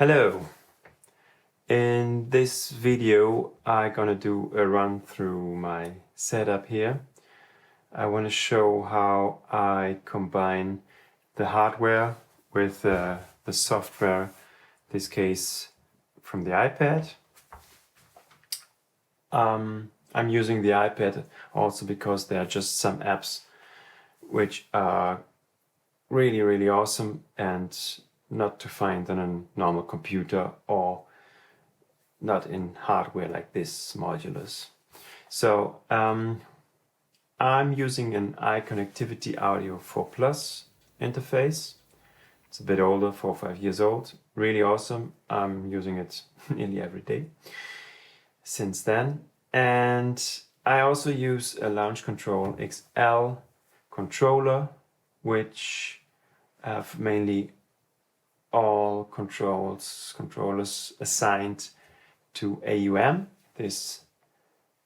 Hello! In this video I'm gonna do a run through my setup here. I want to show how I combine the hardware with the software, in this case from the iPad. I'm using the iPad also because there are just some apps which are really awesome and not to find on a normal computer or not in hardware like this, modulars. So I'm using an iConnectivity Audio 4 Plus interface. It's a bit older, 4 or 5 years old. Really awesome. I'm using it nearly every day since then. And I also use a Launch Control XL controller, which have mainly all controllers assigned to AUM, this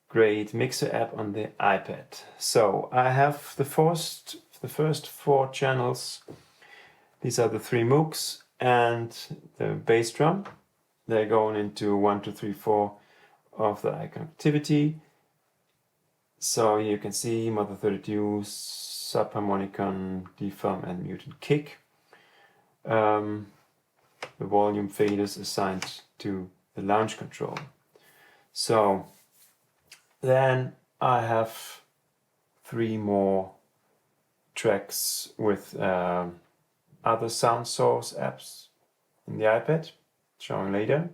great mixer app on the iPad. So I have the first 4 channels. These are the 3 Moogs and the bass drum. They're going into 1, 2, 3, 4 of the iConnectivity. So you can see Mother 32, subharmonicon, defarm and mutant kick. The volume faders assigned to the launch control. So then I have 3 more tracks with other sound source apps in the iPad, showing later.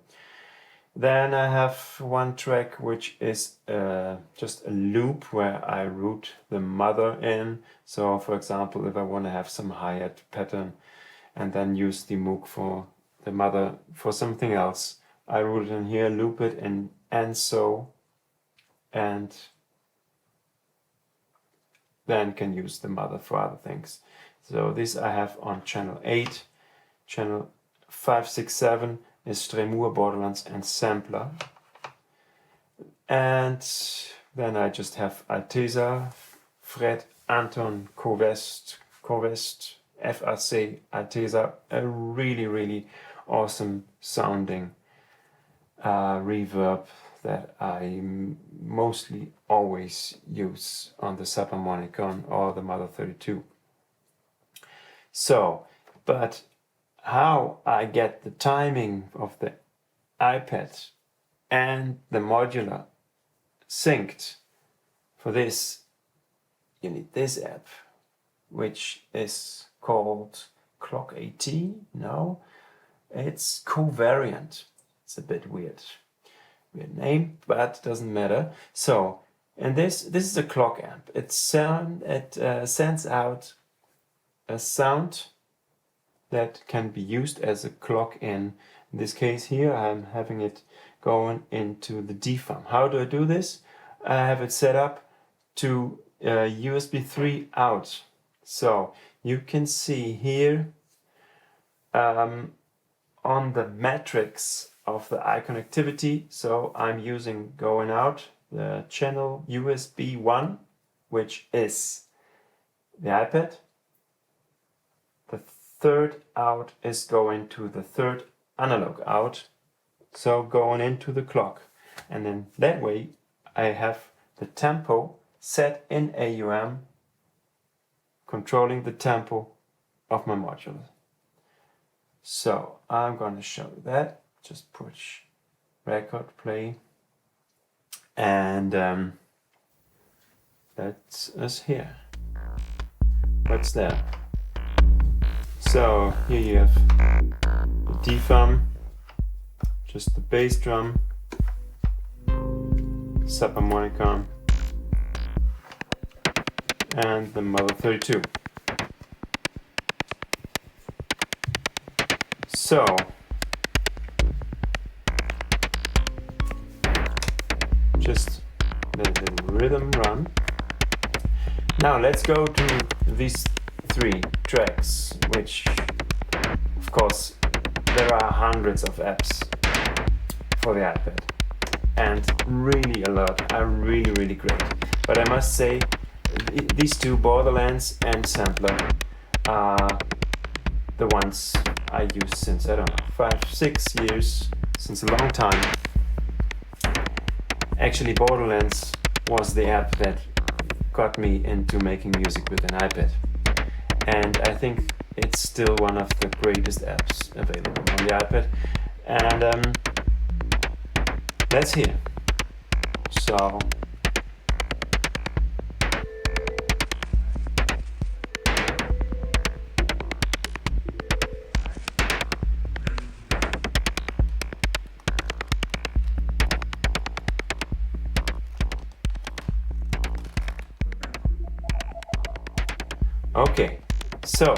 Then I have 1 track which is just a loop where I route the mother in. So for example, if I want to have some hi-hat pattern and then use the Moog for the mother for something else, I route it in here, loop it in Enso, and then can use the mother for other things. So this I have on channel 8. Channel 5, 6, 7 is Streemur, Borderlands and Samplr. And then I just have Alteza, Fred, Anton, CoVest, FAC Alteza, a really awesome sounding reverb that I mostly always use on the subharmonicon or the Mother 32. So, but how I get the timing of the iPad and the modular synced, for this you need this app, which is called Clock 18. No, it's CoVariant. It's a bit weird name, but it doesn't matter. So, and this is a clock amp. It sends out a sound that can be used as a clock in this case here. I'm having it going into the defarm. How do I do this? I have it set up to USB 3 out. So you can see here on the matrix of the iConnectivity. So I'm using going out the channel USB 1, which is the iPad. The 3rd out is going to the 3rd analog out, so going into the clock. And then that way I have the tempo set in AUM, controlling the tempo of my modular. So I'm going to show you that. Just push record play, and that's us here. What's that? So here you have the defarm, just the bass drum, subharmonicon, and the Mother 32. So just let the rhythm run. Now let's go to these 3 tracks, which of course there are hundreds of apps for the iPad and really a lot are really great. But I must say these 2, Borderlands and Samplr, are the ones I use since, I don't know, 5-6 years, since a long time. Actually, Borderlands was the app that got me into making music with an iPad. And I think it's still one of the greatest apps available on the iPad. And let's hear. So okay, so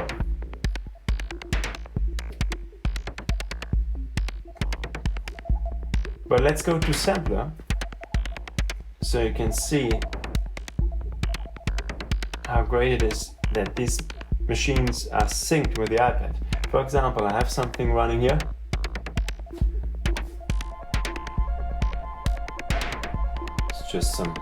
but let's go to Samplr so you can see how great it is that these machines are synced with the iPad. For example, I have something running here. It's just some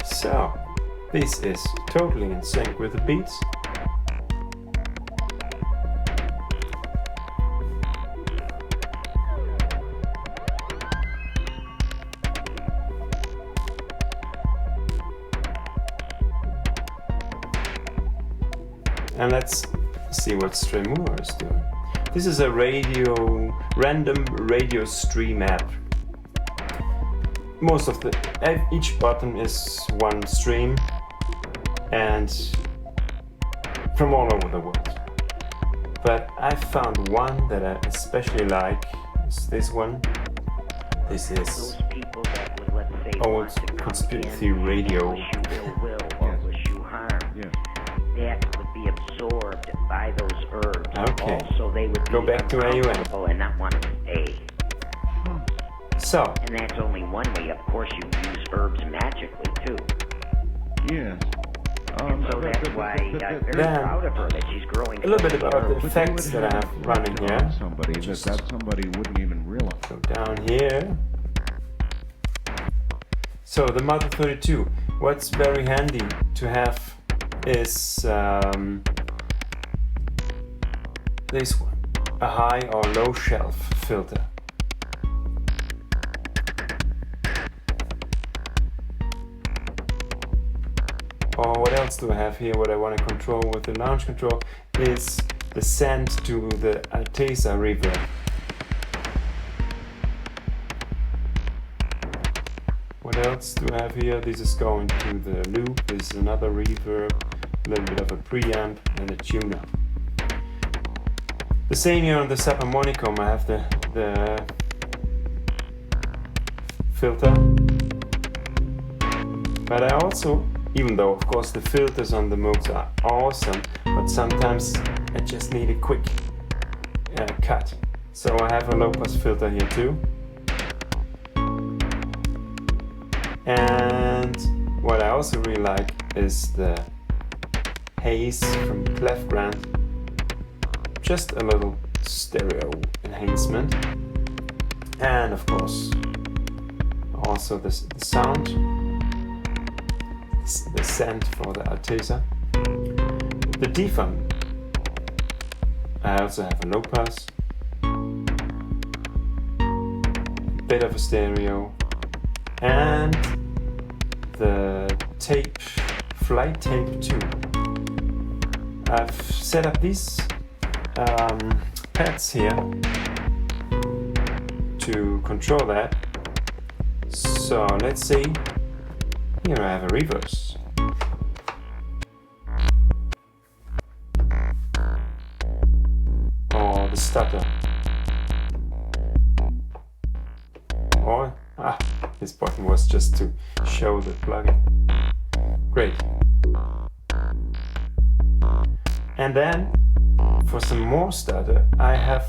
so this is totally in sync with the beats. And let's see what Streemur is doing. This is a random radio stream app. Most of each button is one stream, and from all over the world. But I found one that I especially like. Is this one. This is old conspiracy radio. That would be absorbed by those herbs. Okay. Also, they would go be back to uncomfortable and not want to stay. So. And that's only one way. Of course, you use herbs magically too. Yes. So that's why I'm very proud of her that she's growing. A little bit about the effects that I have running here. Somebody that somebody wouldn't even realize. Go down here. So the Model 32. What's very handy to have is this one, a high or low shelf filter. Or what else do I have here? What I want to control with the launch control is the send to the Alteza reverb. What else do I have here? This is going to the loop. This is another reverb, a little bit of a preamp and a tuner. The same here on the subharmonicum. I have the filter, but I also, even though of course the filters on the Moogs are awesome, but sometimes I just need a quick cut. So I have a low pass filter here too. And what I also really like is the Haaze from Klevgrand. Just a little stereo enhancement. And of course, also the sound, the send for the Alteza. The defunk, I also have a low pass, a bit of a stereo, and the tape, FlyTape 2. I've set up these pads here to control that. So let's see. Here I have a reverse. Or the stutter. Or this button was just to show the plugin. Great. And then for some more stutter, I have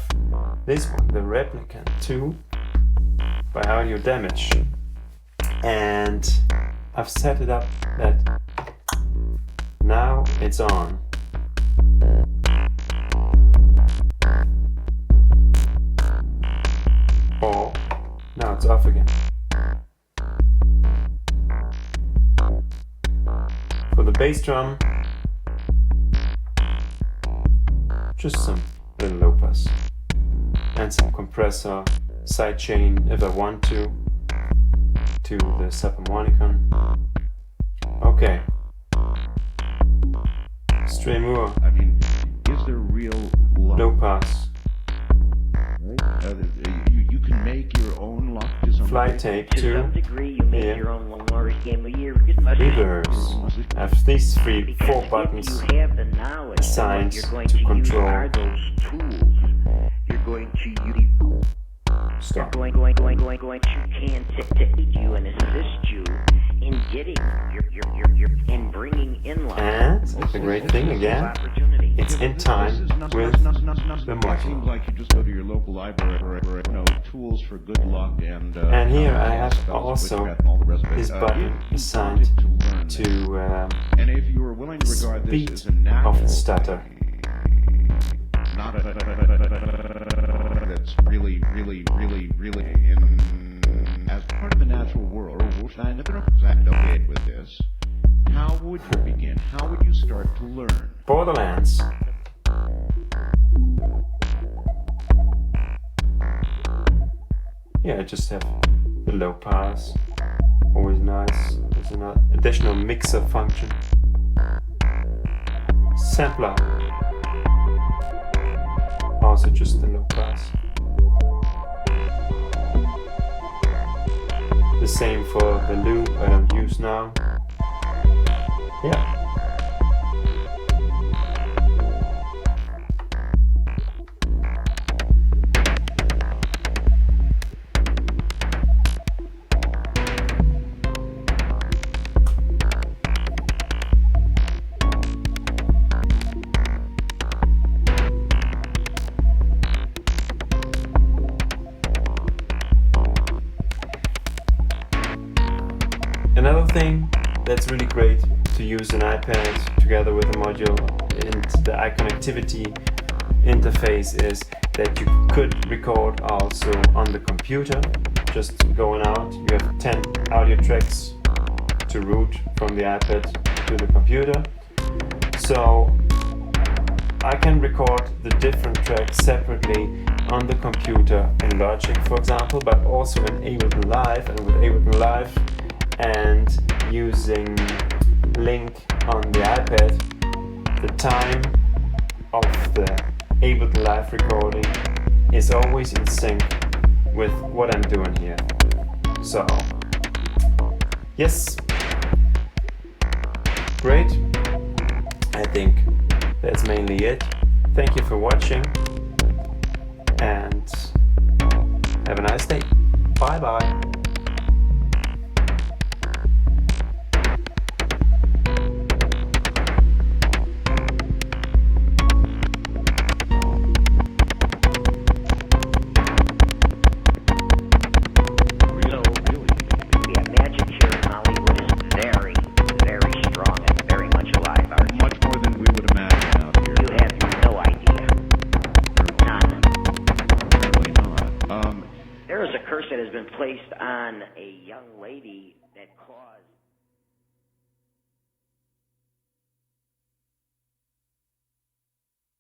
this one, the Replicant 2 by Audio Damage. And I've set it up that now it's on. off again. For the bass drum, just some little low pass and some compressor sidechain if I want to the subharmonicon. Okay. Streemur, I mean, is there real luck? low pass, You can make your own luck to some FlyTape To some 2, degree, you make yeah. your own Longest game of year. It must be reverbs. I have these four because buttons if you have the knowledge, assigned what you're going to to control. use are those tools. You're going to use. Stop. Going to aid you and assist you in getting in bringing in line. And the great thing again, Opportunity. it's in time with the It module. seems like you just go to your local library for tools for good luck and. And here I have spells, also witchcraft, and all the rest of it. this button If you assigned wanted to learn to and if you were willing to regard this speed as a natural of the stutter. not a that's really in as part of the natural world, and if you're with this, how would you begin? How would you start to learn? Borderlands. Yeah, I just have the low pass. Always nice. There's an additional mixer function. Samplr. Also just the low pass. The same for the loop I don't use now. Yeah. Another thing that's really great to use an iPad together with a module and the iConnectivity interface is that you could record also on the computer, just going out. You have 10 audio tracks to route from the iPad to the computer. So I can record the different tracks separately on the computer in Logic, for example, but also in Ableton Live, and with Ableton Live and using Link on the iPad, the time of the Ableton Live recording is always in sync with what I'm doing here. So, yes, great. I think that's mainly it. Thank you for watching and have a nice day. Bye bye. There is a curse that has been placed on a young lady that caused